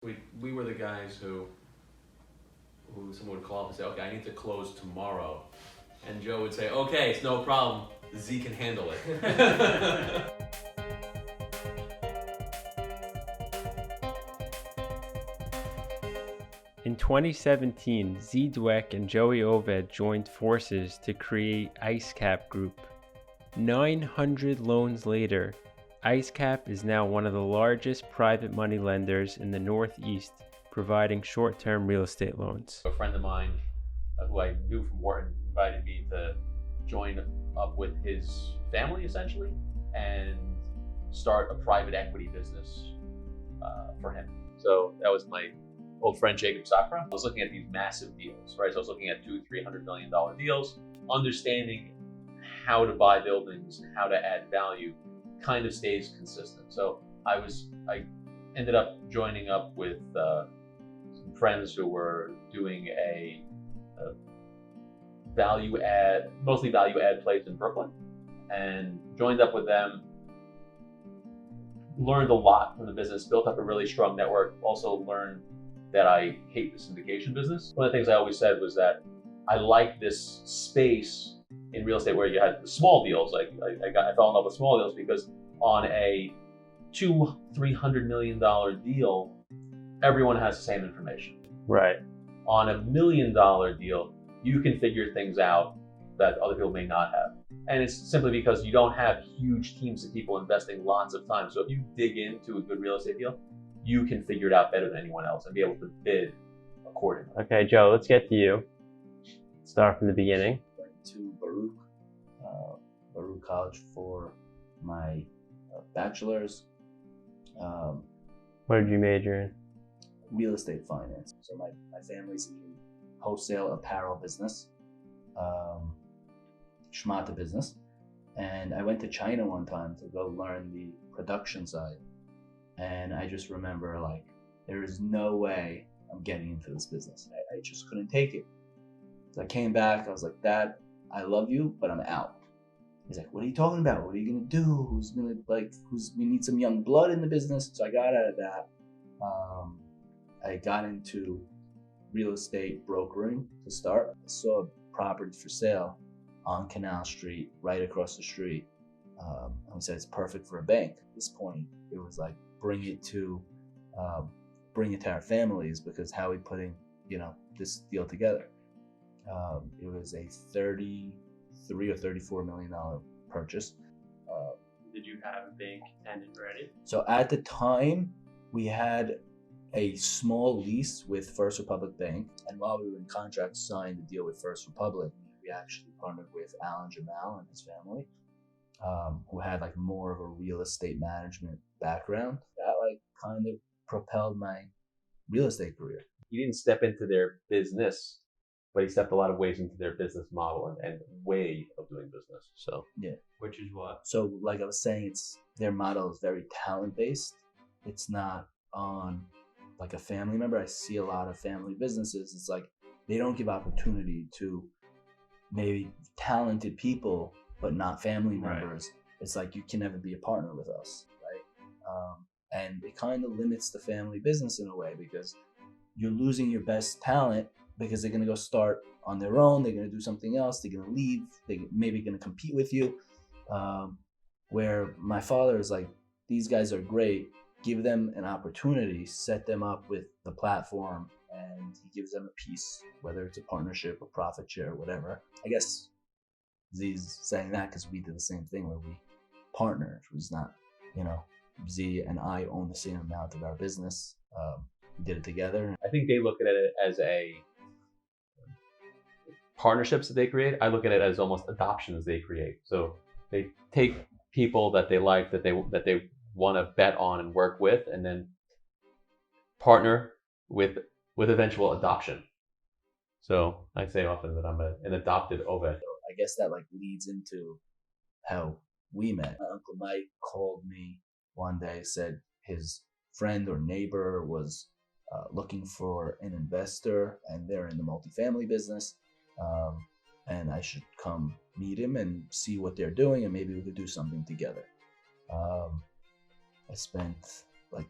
We were the guys who someone would call up and say, okay, I need to close tomorrow. And Joe would say, okay, it's no problem. Z can handle it. In 2017, Dweck and Joey Oved joined forces to create Icecap Group. 900 loans later, Icecap is now one of the largest private money lenders in the Northeast, providing short-term real estate loans. A friend of mine who I knew from Wharton invited me to join up with his family, essentially, and start a private equity business for him. So that was my old friend Jacob Sakra. I was looking at these massive deals, right? So I was looking at $200-300 million deals, understanding how to buy buildings and how to add value kind of stays consistent. So I ended up joining up with some friends who were doing a mostly value add place in Brooklyn, and joined up with them. Learned a lot from the business, built up a really strong network. Also learned that I hate the syndication business. One of the things I always said was that I like this space in real estate where you had the small deals. Like I fell in love with small deals because on a $200-300 million deal, everyone has the same information. Right. On $1 million deal, you can figure things out that other people may not have. And it's simply because you don't have huge teams of people investing lots of time. So if you dig into a good real estate deal, you can figure it out better than anyone else and be able to bid accordingly. Okay, Joe, let's get to you. Start from the beginning. Went to Baruch College for my bachelor's. What did you major in? Real estate finance. So my family's in wholesale apparel business, schmata business. And I went to China one time to go learn the production side. And I just remember, like, there is no way I'm getting into this business. I just couldn't take it. So I came back, I was like, Dad, I love you, but I'm out. He's like, what are you talking about? What are you gonna do? We need some young blood in the business. So I got out of that. I got into real estate brokering to start. I saw a property for sale on Canal Street, right across the street. And we said it's perfect for a bank. At this point, it was like, bring it to our families, because how are we putting, this deal together? It was a $33 or $34 million purchase. Did you have a bank tenant ready? So at the time, we had a small lease with First Republic Bank, and while we were in contract, signed a deal with First Republic. We actually partnered with Alan Jamal and his family, who had like more of a real estate management background. That like kind of propelled my real estate career. He didn't step into their business, but he stepped a lot of ways into their business model and way of doing business. So yeah, which is what? So like I was saying, their model is very talent based. It's not on like a family member. I see a lot of family businesses. It's like they don't give opportunity to maybe talented people, but not family members. Right. It's like, you can never be a partner with us, right? And it kind of limits the family business in a way, because you're losing your best talent because they're going to go start on their own. They're going to do something else. They're going to leave. They're maybe going to compete with you. Where my father is like, these guys are great. Give them an opportunity, set them up with the platform, and he gives them a piece, whether it's a partnership, a profit share, whatever. I guess Z's saying that because we did the same thing where we partnered. It was not, Z and I own the same amount of our business. We did it together. I think they look at it as a partnerships that they create. I look at it as almost adoptions they create. So they take people that they like, that they want to bet on and work with, and then partner with eventual adoption. So I say often that I'm an adopted Oved. I guess that like leads into how we met. My Uncle Mike called me one day, said his friend or neighbor was looking for an investor, and they're in the multifamily business, and I should come meet him and see what they're doing, and maybe we could do something together. I spent like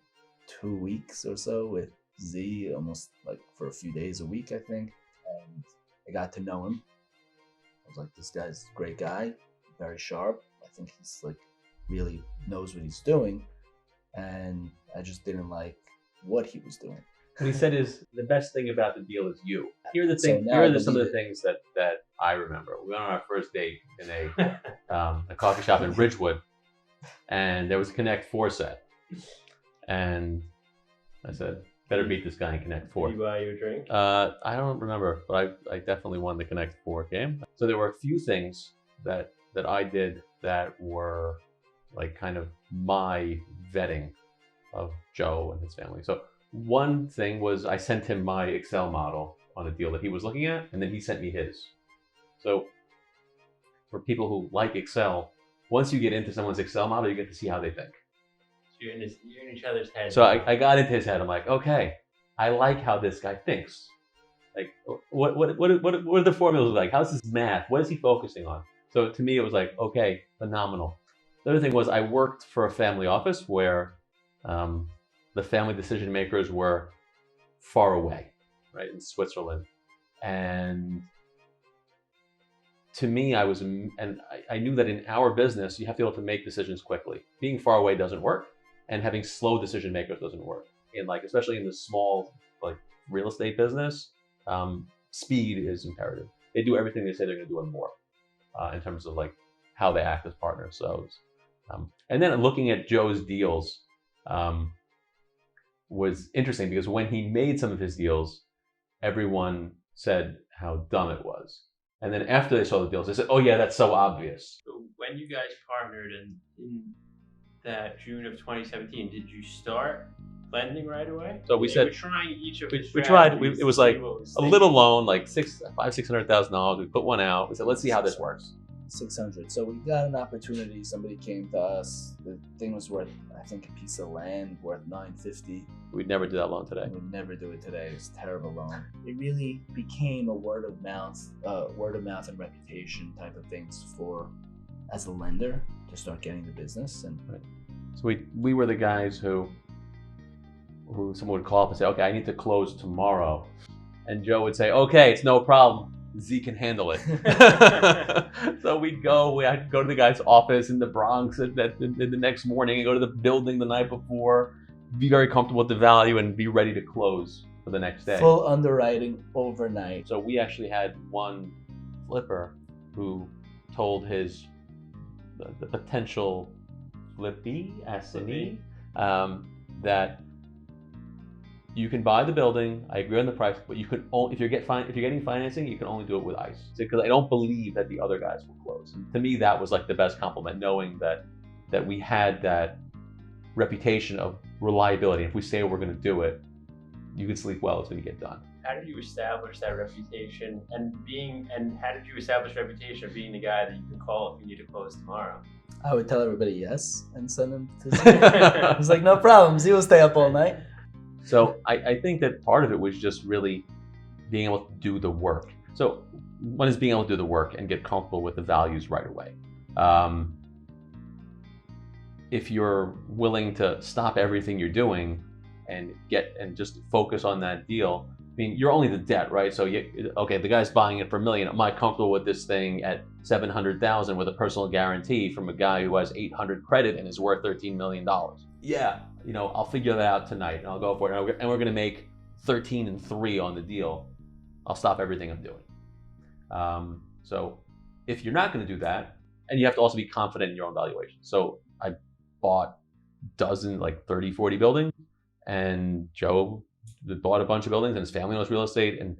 2 weeks or so with Z almost like for a few days a week, I think. And I got to know him. I was like, this guy's a great guy, very sharp. I think he's like really knows what he's doing. And I just didn't like what he was doing. What he said is the best thing about the deal is you. Here are the So things. now Here I are some of the believe things that I remember. We went on our first date in a coffee shop in Ridgewood, and there was a Connect 4 set, and I said, "Better beat this guy in Connect 4." Did you buy you a drink? I don't remember, but I definitely won the Connect 4 game. So there were a few things that I did that were like kind of my vetting of Joe and his family. So one thing was I sent him my Excel model on a deal that he was looking at, and then he sent me his. So for people who like Excel, once you get into someone's Excel model, you get to see how they think. So you're in each other's head. So I got into his head. I'm like, okay, I like how this guy thinks. Like, what are the formulas like? How's his math? What is he focusing on? So to me, it was like, okay, phenomenal. The other thing was I worked for a family office where the family decision makers were far away, right, in Switzerland. And to me, I knew that in our business, you have to be able to make decisions quickly. Being far away doesn't work, and having slow decision makers doesn't work. And like, especially in the small, like real estate business, speed is imperative. They do everything they say they're going to do and more, in terms of like how they act as partners. So, and then looking at Joe's deals was interesting because when he made some of his deals, everyone said how dumb it was. And then after they saw the deals, they said, "Oh yeah, that's so obvious." So when you guys partnered in that June of 2017, did you start lending right away? So we They said were trying each of we tried. strategies It was to like see what was a thinking. little loan, like $600,000. We put one out. We said, "Let's see how this works." 600. So we got an opportunity. Somebody came to us. The thing was worth, I think, a piece of land worth $950. We'd never do that loan today. We'd never do it today. It's a terrible loan. It really became a word of mouth and reputation type of things for, as a lender, to start getting the business. And So we were the guys who someone would call up and say, "Okay, I need to close tomorrow," and Joe would say, "Okay, it's no problem. Z can handle it." So I'd go to the guy's office in the Bronx the next morning and go to the building the night before, be very comfortable with the value and be ready to close for the next day. full underwriting overnight. So we actually had one flipper who told the potential flippy assignee that you can buy the building. I agree on the price, but you could only, if you're getting financing, you can only do it with ICE. Because I don't believe that the other guys will close. And to me, that was like the best compliment, knowing that we had that reputation of reliability. If we say we're going to do it, you can sleep well. It's going to get done. How did you establish that reputation and how did you establish reputation of being the guy that you can call if you need to close tomorrow? I would tell everybody yes and send them to Z. I was like, no problem. Z will stay up all night. So I think that part of it was just really being able to do the work. So one is being able to do the work and get comfortable with the values right away. If you're willing to stop everything you're doing and just focus on that deal, I mean, you're only the debt, right? So okay, the guy's buying it for $1 million. Am I comfortable with this thing at $700,000 with a personal guarantee from a guy who has 800 credit and is worth $13 million? Yeah, I'll figure that out tonight and I'll go for it. And we're going to make 13 and 3 on the deal. I'll stop everything I'm doing. So if you're not going to do that, and you have to also be confident in your own valuation. So I bought 30, 40 buildings, and Joe bought a bunch of buildings, and his family knows real estate, and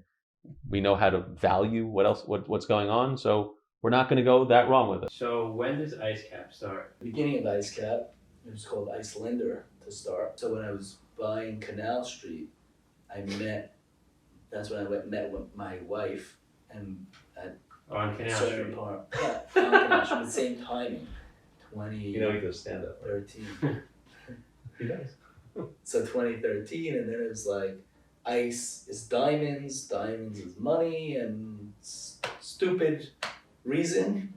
we know how to value what's going on. So we're not going to go that wrong with it. So when does Icecap start? Beginning of Icecap, it was called Icelender to start. So when I was buying Canal Street, that's when I met with my wife, and at On Canal certain Street. part, yeah, on Canal Street, the same timing, 2013. He does stand up. He does. So 2013, and then it was like, ice is diamonds, diamonds is money, and stupid reason,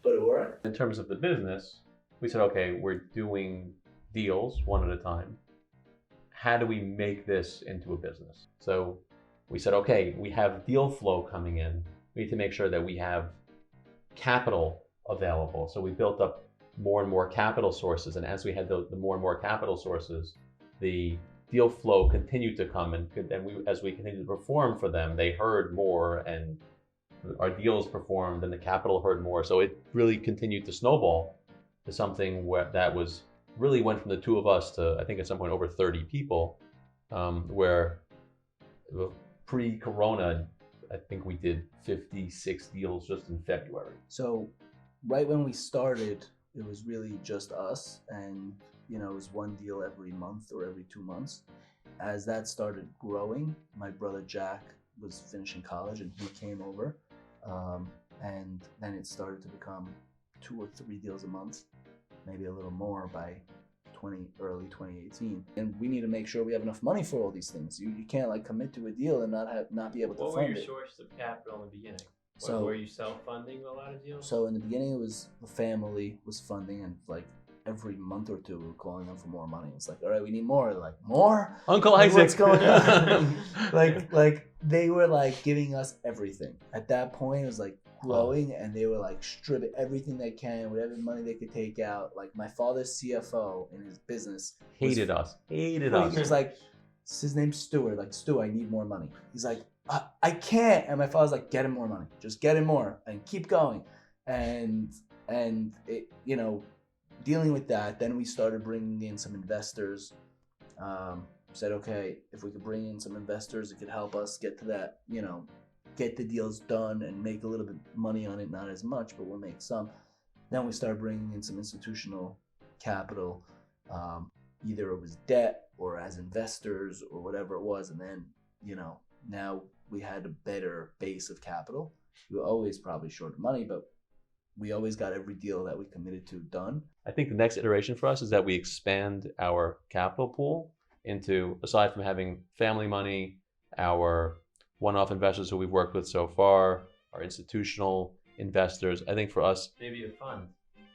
but it worked. In terms of the business, we said, okay, we're doing deals one at a time. how do we make this into a business? So we said, okay, we have deal flow coming in. We need to make sure that we have capital available. So we built up more and more capital sources. And as we had the more and more capital sources, the deal flow continued to come. And as we continued to perform for them, they heard more, and our deals performed, and the capital heard more. So it really continued to snowball to something that was really went from the two of us to, I think at some point, over 30 people, where pre-corona, I think we did 56 deals just in February. So right when we started, it was really just us, and it was one deal every month or every 2 months. As that started growing, my brother Jack was finishing college and he came over, and then it started to become 2 or 3 deals a month, maybe a little more by early 2018. And we need to make sure we have enough money for all these things. You can't like commit to a deal and not be able to fund it. What were your sources of capital in the beginning? So were you self-funding a lot of deals? So in the beginning, it was the family was funding, and like every month or two, we were calling them for more money. It's like, all right, we need more. Like, more? Uncle Like, Isaac. what's going on? like they were like giving us everything. At that point, it was like growing, and they were like stripping everything they can, whatever money they could take out. Like my father's CFO in his business Hated us. He was like, his name's Stuart. Like, Stu, I need more money. He's like, I can't. And my father's like, get him more money. Just get him more and keep going. And it, dealing with that, then we started bringing in some investors. Said, okay, if we could bring in some investors, it could help us get to that, get the deals done and make a little bit money on it. Not as much, but we'll make some. Then we started bringing in some institutional capital. Either it was debt or as investors or whatever it was. And then, now we had a better base of capital. We were always probably short of money, but we always got every deal that we committed to done. I think the next iteration for us is that we expand our capital pool into, aside from having family money, our one-off investors who we've worked with so far, our institutional investors. I think for us, Maybe a fund.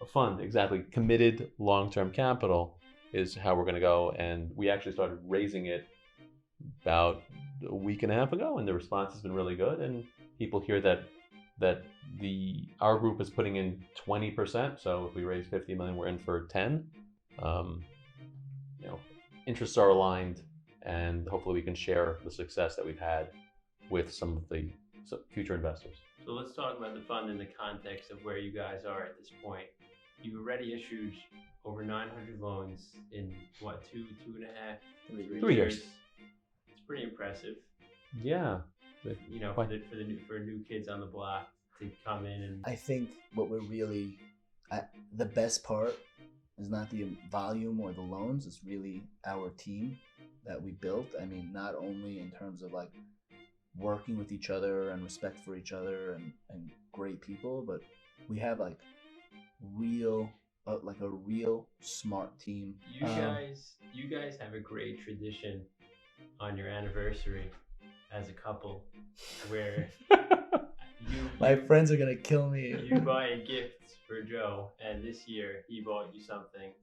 a fund, exactly. Committed long-term capital is how we're going to go. And we actually started raising it about a week and a half ago, and the response has been really good. And people hear that our group is putting in 20%. So if we raise 50 million, we're in for 10. Interests are aligned, and hopefully we can share the success that we've had with some of the future investors. So let's talk about the fund in the context of where you guys are at this point. You've already issued over 900 loans in what, 3 years? It's pretty impressive. Yeah. For new kids on the block to come in and. I think what we're really, the best part is not the volume or the loans. It's really our team that we built. I mean, not only in terms of like working with each other and respect for each other and great people, but we have like a real smart team. You guys have a great tradition on your anniversary as a couple, where my friends are gonna kill me. You buy a gift for Joe, and this year he bought you something.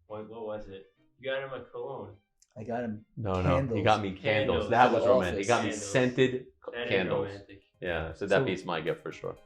What was it? You got him a cologne. I got him. No, he got me candles. Candles. That was For the romantic. He got me office. scented That is candles. romantic. Yeah, so that beats my gift for sure.